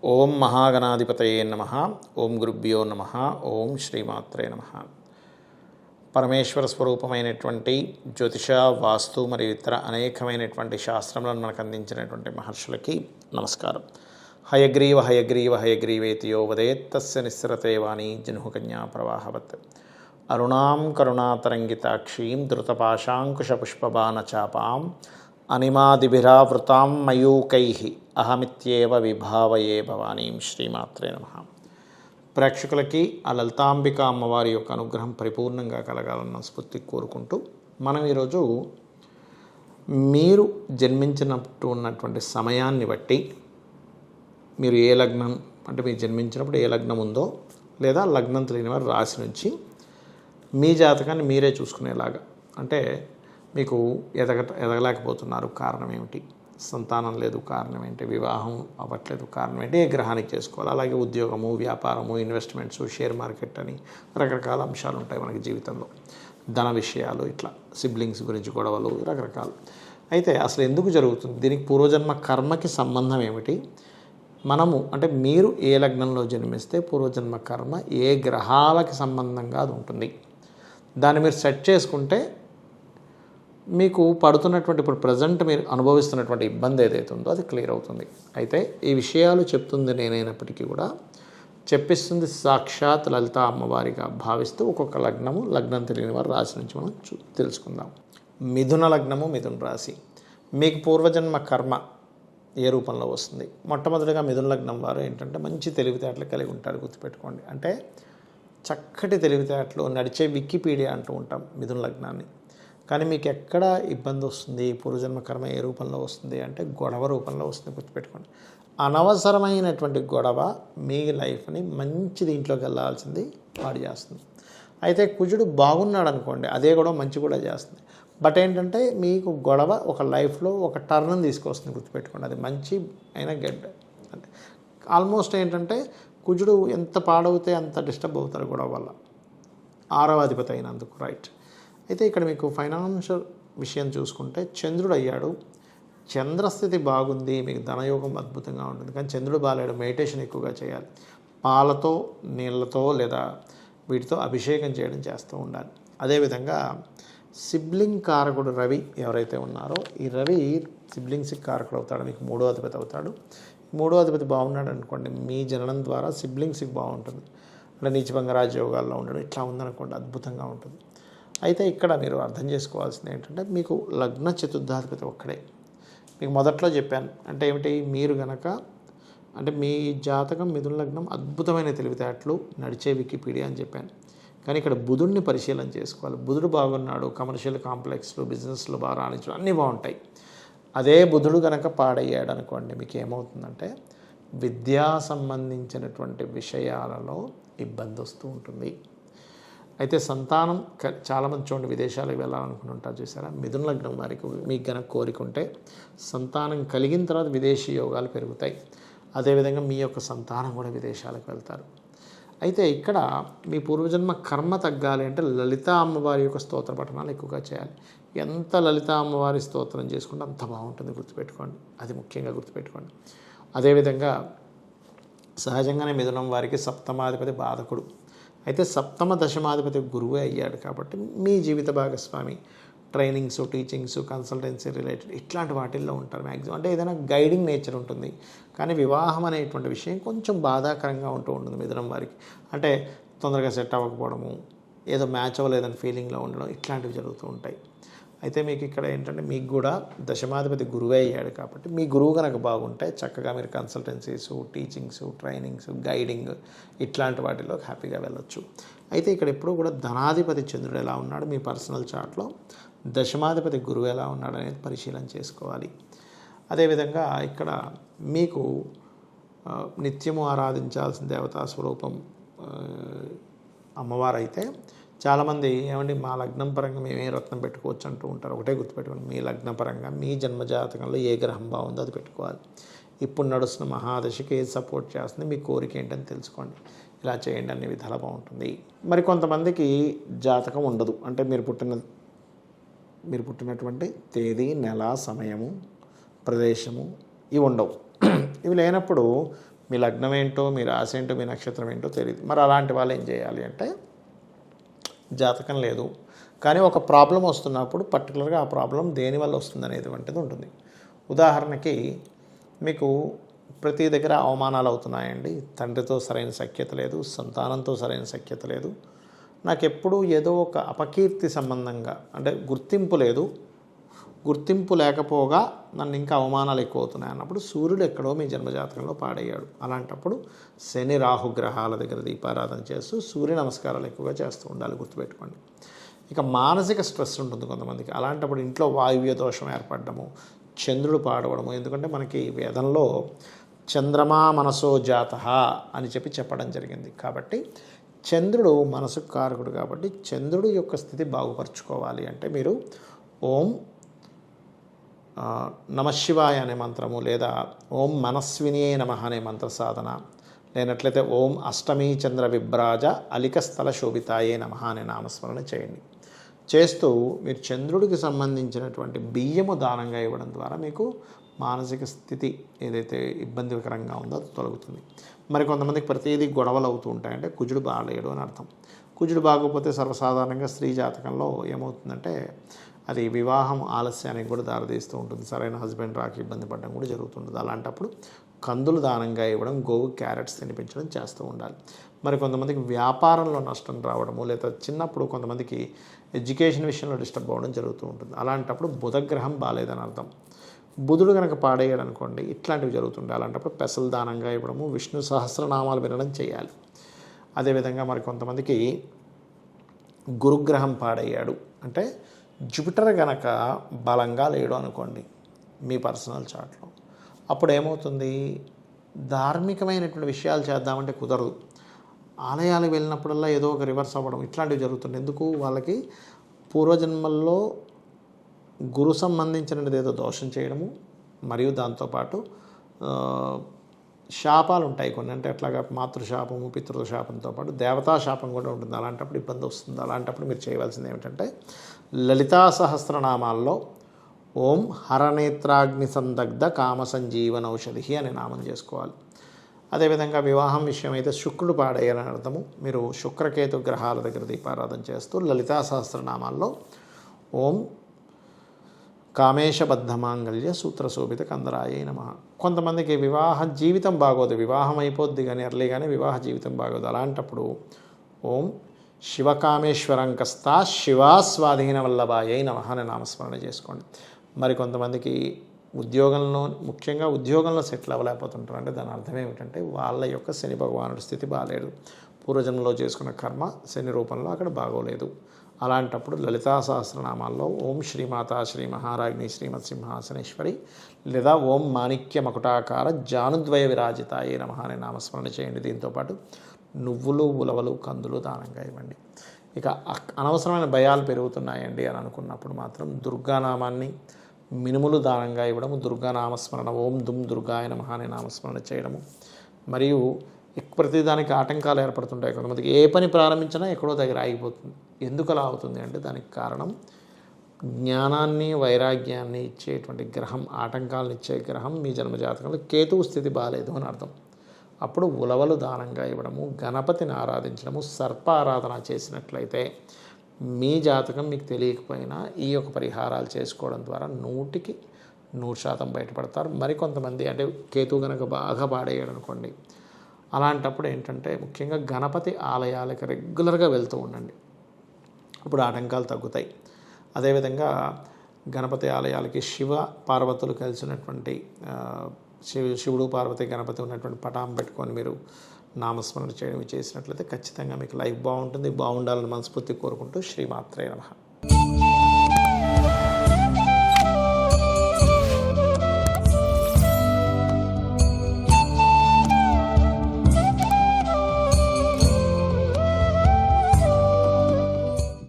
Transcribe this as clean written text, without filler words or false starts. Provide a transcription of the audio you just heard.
ఓం మహాగణాధిపతయే నమః. ఓం గురుభ్యో నమః. ఓం శ్రీమాత్రే నమః. పరమేశ్వర స్వరూపమైనటువంటి జ్యోతిష, వాస్తు మరియు ఇతర అనేకమైనటువంటి శాస్త్రములను మనకు అందించినటువంటి మహర్షులకి నమస్కారం. హయగ్రీవ హయగ్రీవ హయగ్రీవేతియో వదేత్తస్య నిస్సరతే వాణి జనుకన్యా ప్రవాహవత్. అరుణాం కరుణాతరంగితాక్షీం ధృతపాశాంకుశపుష్పబాణచాపాం అనిమాదిభిరావృతాం మయూకైః అహమిత్యేవ విభావయే భవానీం. శ్రీమాత్రే నమః. ప్రేక్షకులకి ఆ లలితాంబిక అమ్మవారి యొక్క అనుగ్రహం పరిపూర్ణంగా కలగాలన్న స్ఫూర్తి కోరుకుంటూ మనం ఈరోజు మీరు జన్మించినట్టు ఉన్నటువంటి సమయాన్ని బట్టి మీరు ఏ లగ్నం అంటే మీరు జన్మించినప్పుడు ఏ లగ్నం ఉందో లేదా లగ్నం తెలియని వారి రాశి నుంచి మీ జాతకాన్ని మీరే చూసుకునేలాగా, అంటే మీకు ఎదగలేకపోతున్నారు, కారణం ఏమిటి, సంతానం లేదు కారణం ఏంటి, వివాహం అవ్వట్లేదు కారణం ఏంటి, ఏ గ్రహానికి చేసుకోవాలి, అలాగే ఉద్యోగము, వ్యాపారము, ఇన్వెస్ట్మెంట్స్, షేర్ మార్కెట్ అని రకరకాల అంశాలు ఉంటాయి మనకి జీవితంలో. ధన విషయాలు, ఇట్లా సిబ్లింగ్స్ గురించి గొడవలు, రకరకాలు. అయితే అసలు ఎందుకు జరుగుతుంది, దీనికి పూర్వజన్మ కర్మకి సంబంధం ఏమిటి, మనము అంటే మీరు ఏ లగ్నంలో జన్మిస్తే పూర్వజన్మ కర్మ ఏ గ్రహాలకి సంబంధంగా అది ఉంటుంది, దాన్ని మీరు సెట్ చేసుకుంటే మీకు పడుతున్నటువంటి ఇప్పుడు ప్రజెంట్ మీరు అనుభవిస్తున్నటువంటి ఇబ్బంది ఏదైతే ఉందో అది క్లియర్ అవుతుంది. అయితే ఈ విషయాలు చెప్తుంది నేనైనప్పటికీ కూడా చెప్పిస్తుంది సాక్షాత్ లలిత అమ్మవారిగా భావిస్తూ ఒక్కొక్క లగ్నం తెలియని వారి రాశి నుంచి మనం తెలుసుకుందాం. మిథున లగ్నము, మిథున రాశి. మీకు పూర్వజన్మ కర్మ ఏ రూపంలో వస్తుంది? మొట్టమొదటిగా మిథున లగ్నం వారు ఏంటంటే మంచి తెలివితేటలు కలిగి ఉంటారు, గుర్తుపెట్టుకోండి. అంటే చక్కటి తెలివితేటలు, నడిచే వికీపీడియా అంటూ ఉంటాం మిథున లగ్నాన్ని. కానీ మీకు ఎక్కడ ఇబ్బంది వస్తుంది, పూర్వజన్మ కర్మ ఏ రూపంలో వస్తుంది అంటే గొడవ రూపంలో వస్తుంది, గుర్తుపెట్టుకోండి. అనవసరమైనటువంటి గొడవ మీ లైఫ్ని మంచి దీంట్లోకి వెళ్ళాల్సింది పాడు చేస్తుంది. అయితే కుజుడు బాగున్నాడు అనుకోండి, అదే గొడవ మంచి కూడా చేస్తుంది. బట్ ఏంటంటే మీకు గొడవ ఒక లైఫ్లో ఒక టర్న్ తీసుకొస్తుంది, గుర్తుపెట్టుకోండి. అది మంచి అయినా గెడ్ అంటే ఆల్మోస్ట్ ఏంటంటే కుజుడు ఎంత పాడవుతే అంత డిస్టర్బ్ అవుతారు గొడవ వల్ల, 6వ అధిపతి అయినందుకు, రైట్. అయితే ఇక్కడ మీకు ఫైనాన్షియల్ విషయం చూసుకుంటే చంద్రుడు అయ్యాడు, చంద్రస్థితి బాగుంది, మీకు ధనయోగం అద్భుతంగా ఉంటుంది. కానీ చంద్రుడు బాగాలేడు, మెడిటేషన్ ఎక్కువగా చేయాలి, పాలతో నీళ్ళతో లేదా వీటితో అభిషేకం చేయడం చేస్తూ ఉండాలి. అదేవిధంగా సిబ్లింగ్ కారకుడు రవి ఎవరైతే ఉన్నారో ఈ రవి సిబ్లింగ్స్కి కారకుడు అవుతాడు, మీకు 3వ అధిపతి అవుతాడు. 3వ అధిపతి బాగున్నాడు అనుకోండి, మీ జననం ద్వారా సిబ్లింగ్స్కి బాగుంటుంది. అంటే నీచభంగ రాజయోగాల్లో ఉండడం ఇట్లా ఉందనుకోండి, అద్భుతంగా ఉంటుంది. అయితే ఇక్కడ మీరు అర్థం చేసుకోవాల్సింది ఏంటంటే మీకు లగ్న చతుర్థాధిపతి ఒక్కడే. మీకు మొదట్లో చెప్పాను అంటే ఏమిటి, మీరు గనక అంటే మీ జాతకం మిథున లగ్నం అద్భుతమైన తెలివితేటలు, నడిచే వికీపీడియా అని చెప్పాను. కానీ ఇక్కడ బుధుడిని పరిశీలన చేసుకోవాలి. బుధుడు బాగున్నాడు, కమర్షియల్ కాంప్లెక్స్లు, బిజినెస్లు బాగా రాణించడం అన్నీ బాగుంటాయి. అదే బుధుడు కనుక పాడయ్యాడు అనుకోండి, మీకు ఏమవుతుందంటే విద్యా సంబంధించినటువంటి విషయాలలో ఇబ్బంది వస్తూ ఉంటుంది. అయితే సంతానం చాలామంది చూడండి విదేశాలకు వెళ్ళాలనుకుని ఉంటారు, చూసారా. మిథున లగ్నం వారికి మీకు కనుక కోరిక ఉంటే సంతానం కలిగిన తర్వాత విదేశీ యోగాలు పెరుగుతాయి. అదేవిధంగా మీ యొక్క సంతానం కూడా విదేశాలకు వెళ్తారు. అయితే ఇక్కడ మీ పూర్వజన్మ కర్మ తగ్గాలి అంటే లలితా అమ్మవారి యొక్క స్తోత్ర పఠనాలు ఎక్కువగా చేయాలి. ఎంత లలితా అమ్మవారి స్తోత్రం చేసుకుంటే అంత బాగుంటుంది, గుర్తుపెట్టుకోండి. అది ముఖ్యంగా గుర్తుపెట్టుకోండి. అదేవిధంగా సహజంగానే మిథునం వారికి సప్తమాధిపతి బాధకుడు. అయితే సప్తమ దశమాధిపతి గురువే అయ్యాడు కాబట్టి మీ జీవిత భాగస్వామి ట్రైనింగ్స్, టీచింగ్స్, కన్సల్టెన్సీ రిలేటెడ్ ఇట్లాంటి వాటిల్లో ఉంటారు మ్యాక్సిమం. అంటే ఏదైనా గైడింగ్ నేచర్ ఉంటుంది. కానీ వివాహం అనేటువంటి విషయం కొంచెం బాధాకరంగా ఉంటూ ఉంటుంది మిథునం వారికి. అంటే తొందరగా సెట్ అవ్వకపోవడము, ఏదో మ్యాచ్ అవ్వలేదని ఫీలింగ్లో ఉండడం, ఇట్లాంటివి జరుగుతూ ఉంటాయి. అయితే మీకు ఇక్కడ ఏంటంటే మీకు కూడా దశమాధిపతి గురువే అయ్యాడు కాబట్టి మీ గురువు కనుక బాగుంటే చక్కగా మీరు కన్సల్టెన్సీస్, టీచింగ్స్, ట్రైనింగ్స్, గైడింగ్ ఇట్లాంటి వాటిలో హ్యాపీగా వెళ్ళొచ్చు. అయితే ఇక్కడ ఎప్పుడూ కూడా ధనాధిపతి చంద్రుడు ఎలా ఉన్నాడు మీ పర్సనల్ చార్ట్లో, దశమాధిపతి గురువు ఎలా ఉన్నాడు అనేది పరిశీలన చేసుకోవాలి. అదేవిధంగా ఇక్కడ మీకు నిత్యము ఆరాధించాల్సిన దేవతా స్వరూపం అమ్మవారు. అయితే చాలామంది ఏమండి మా లగ్నం పరంగా మేము ఏ రత్నం పెట్టుకోవచ్చు అంటూ ఉంటారు. ఒకటే గుర్తుపెట్టుకోండి, మీ లగ్న పరంగా మీ జన్మజాతకంలో ఏ గ్రహం బాగుందో అది పెట్టుకోవాలి. ఇప్పుడు నడుస్తున్న మహాదశకి ఏది సపోర్ట్ చేస్తుంది, మీ కోరిక ఏంటని తెలుసుకోండి. ఇలా చేయండి, అన్ని విధాలా బాగుంటుంది. మరి కొంతమందికి జాతకం ఉండదు, అంటే మీరు పుట్టినటువంటి తేదీ, నెల, సమయము, ప్రదేశము ఇవి ఉండవు. ఇవి లేనప్పుడు మీ లగ్నం ఏంటో, మీ రాశి ఏంటో, మీ నక్షత్రం ఏంటో తెలియదు. మరి అలాంటి వాళ్ళు ఏం చేయాలి అంటే, జాతకం లేదు కానీ ఒక ప్రాబ్లం వస్తున్నప్పుడు పర్టికులర్గా ఆ ప్రాబ్లం దేనివల్ల వస్తుంది అనేటువంటిది ఉంటుంది. ఉదాహరణకి మీకు ప్రతి దగ్గర అవమానాలు అవుతున్నాయండి. తండ్రితో సరైన సఖ్యత లేదు, సంతానంతో సరైన సఖ్యత లేదు, నాకెప్పుడు ఏదో ఒక అపకీర్తి సంబంధంగా అంటే గుర్తింపు లేదు, గుర్తింపు లేకపోగా నన్ను ఇంకా అవమానాలు ఎక్కువ అవుతున్నాయి అన్నప్పుడు సూర్యుడు ఎక్కడో మీ జన్మజాతకంలో పాడయ్యాడు. అలాంటప్పుడు శని రాహు గ్రహాల దగ్గర దీపారాధన చేస్తూ సూర్య నమస్కారాలు ఎక్కువగా చేస్తూ ఉండాలి, గుర్తుపెట్టుకోండి. ఇక మానసిక స్ట్రెస్ ఉంటుంది కొంతమందికి. అలాంటప్పుడు ఇంట్లో వాయువ్య దోషం ఏర్పడము, చంద్రుడు పాడవడము. ఎందుకంటే మనకి వేదంలో చంద్రమా మనసో జాత అని చెప్పడం జరిగింది. కాబట్టి చంద్రుడు మనసుకు కారకుడు. కాబట్టి చంద్రుడు యొక్క స్థితి బాగుపరుచుకోవాలి అంటే మీరు ఓం నమశివాయ అనే మంత్రము, లేదా ఓం మనస్వినియే నమః అనే మంత్ర సాధన, లేనట్లయితే ఓం అష్టమీ చంద్ర విభ్రాజ అలిక స్థల శోభితాయే నమః అనే నామస్మరణ చేయండి. చేస్తూ మీరు చంద్రుడికి సంబంధించినటువంటి బియ్యము దానంగా ఇవ్వడం ద్వారా మీకు మానసిక స్థితి ఏదైతే ఇబ్బందికరంగా ఉందో అది తొలగుతుంది. మరి కొంతమందికి ప్రతిదీ గొడవలు అవుతూ ఉంటాయంటే కుజుడు బాగలేడు అని అర్థం. కుజుడు బాగోకపోతే సర్వసాధారణంగా స్త్రీ జాతకంలో ఏమవుతుందంటే అది వివాహం ఆలస్యానికి కూడా దారితీస్తూ ఉంటుంది. సరైన హస్బెండ్ రాక ఇబ్బంది పడడం కూడా జరుగుతుంటుంది. అలాంటప్పుడు కందులు దానంగా ఇవ్వడం, గోవు క్యారెట్స్ తినిపించడం చేస్తూ ఉండాలి. మరి కొంతమందికి వ్యాపారంలో నష్టం రావడము, లేదా చిన్నప్పుడు కొంతమందికి ఎడ్యుకేషన్ విషయంలో డిస్టర్బ్ అవ్వడం జరుగుతూ ఉంటుంది. అలాంటప్పుడు బుధగ్రహం బాగాలేదని అర్థం. బుధుడు కనుక పాడేయడం అనుకోండి, ఇట్లాంటివి జరుగుతుంటాయి. అలాంటప్పుడు పెసలు దానంగా ఇవ్వడము, విష్ణు సహస్రనామాలు వినడం చేయాలి. అదేవిధంగా మరి కొంతమందికి గురుగ్రహం పాడయ్యాడు అంటే జూపిటర్ గనక బలంగా లేడు అనుకోండి మీ పర్సనల్ చార్ట్లో, అప్పుడు ఏమవుతుంది, ధార్మికమైనటువంటి విషయాలు చేద్దామంటే కుదరదు. ఆలయాలకు వెళ్ళినప్పుడల్లా ఏదో ఒక రివర్స్ అవ్వడం ఇట్లాంటివి జరుగుతుంది. ఎందుకు, వాళ్ళకి పూర్వజన్మల్లో గురు సంబంధించినది ఏదో దోషం చేయడము, మరియు దాంతోపాటు శాపాలు ఉంటాయి కొన్ని. అంటే అట్లాగా మాతృశాపము, పితృశాపంతో పాటు దేవతా శాపం కూడా ఉంటుంది. అలాంటప్పుడు ఇబ్బంది వస్తుంది. అలాంటప్పుడు మీరు చేయవలసింది ఏమిటంటే లలితా సహస్రనామాల్లో ఓం హరనేత్రాగ్ని సందగ్ధ కామ సంజీవన ఔషధి అనే నామం చేసుకోవాలి. అదేవిధంగా వివాహం విషయం అయితే శుక్రుడు పాడయ్యాలని అర్థము. మీరు శుక్రకేతు గ్రహాల దగ్గర దీపారాధన చేస్తూ లలితా సహస్రనామాల్లో ఓం కామేశబద్ధమాంగళ్య సూత్రశోభిత కందరాయే నమః. కొంతమందికి వివాహ జీవితం బాగోదు, వివాహం అయిపోద్ది కానీ ఎర్లీ కానీ వివాహ జీవితం బాగోదు. అలాంటప్పుడు ఓం శివకామేశ్వరంకస్తా శివాస్వాధీన వల్లభాయే నమః అనే నామస్మరణ చేసుకోండి. మరి కొంతమందికి ఉద్యోగంలో, ముఖ్యంగా ఉద్యోగంలో సెటిల్ అవ్వలేకపోతుంటారు. అంటే దాని అర్థం ఏమిటంటే వాళ్ళ యొక్క శని భగవానుడి స్థితి బాగాలేడు. పూర్వజన్మలో చేసుకున్న కర్మ శని రూపంలో అక్కడ బాగోలేదు. అలాంటప్పుడు లలితా సహస్రనామాల్లో ఓం శ్రీమాతా శ్రీ మహారాజ్ఞి శ్రీమత్ సింహాసనేశ్వరి, లేదా ఓం మాణిక్య మకుటాకార జానుద్వయ విరాజితాయే నమః అనే నామస్మరణ చేయండి. దీంతోపాటు నువ్వులు, ఉలవలు, కందులు దానంగా ఇవ్వండి. ఇక అనవసరమైన భయాలు పెరుగుతున్నాయండి అని అనుకున్నప్పుడు మాత్రం దుర్గానామాన్ని, మినుములు దానంగా ఇవ్వడము, దుర్గానామస్మరణ ఓం దుమ్ దుర్గాయ నమః అనే నామస్మరణ చేయడము. మరియు ప్రతిదానికి ఆటంకాలు ఏర్పడుతుంటాయి. కొంతమందికి ఏ పని ప్రారంభించినా ఎక్కడో దగ్గర ఆగిపోతుంది. ఎందుకు అలా అవుతుంది అంటే దానికి కారణం జ్ఞానాన్ని, వైరాగ్యాన్ని ఇచ్చేటువంటి గ్రహం, ఆటంకాలను ఇచ్చే గ్రహం మీ జన్మజాతకంలో కేతువు స్థితి బాగాలేదు అని అర్థం. అప్పుడు ఉలవలు దానంగా ఇవ్వడము, గణపతిని ఆరాధించడము, సర్ప ఆరాధన చేసినట్లయితే మీ జాతకం మీకు తెలియకపోయినా ఈ యొక్క పరిహారాలు చేసుకోవడం ద్వారా 100% బయటపడతారు. మరికొంతమంది అంటే కేతువు కనుక బాగా పాడేయడం అనుకోండి, అలాంటప్పుడు ఏంటంటే ముఖ్యంగా గణపతి ఆలయాలకు రెగ్యులర్గా వెళ్తూ ఉండండి, అప్పుడు ఆటంకాలు తగ్గుతాయి. అదేవిధంగా గణపతి ఆలయాలకి శివ పార్వతులు కలిసినటువంటి శివుడు పార్వతి గణపతి ఉన్నటువంటి పటాం పెట్టుకొని మీరు నామస్మరణ చేయడం చేసినట్లయితే ఖచ్చితంగా మీకు లైఫ్ బాగుంటుంది. బాగుండాలని మనస్ఫూర్తి కోరుకుంటూ శ్రీమాత్రే నమః.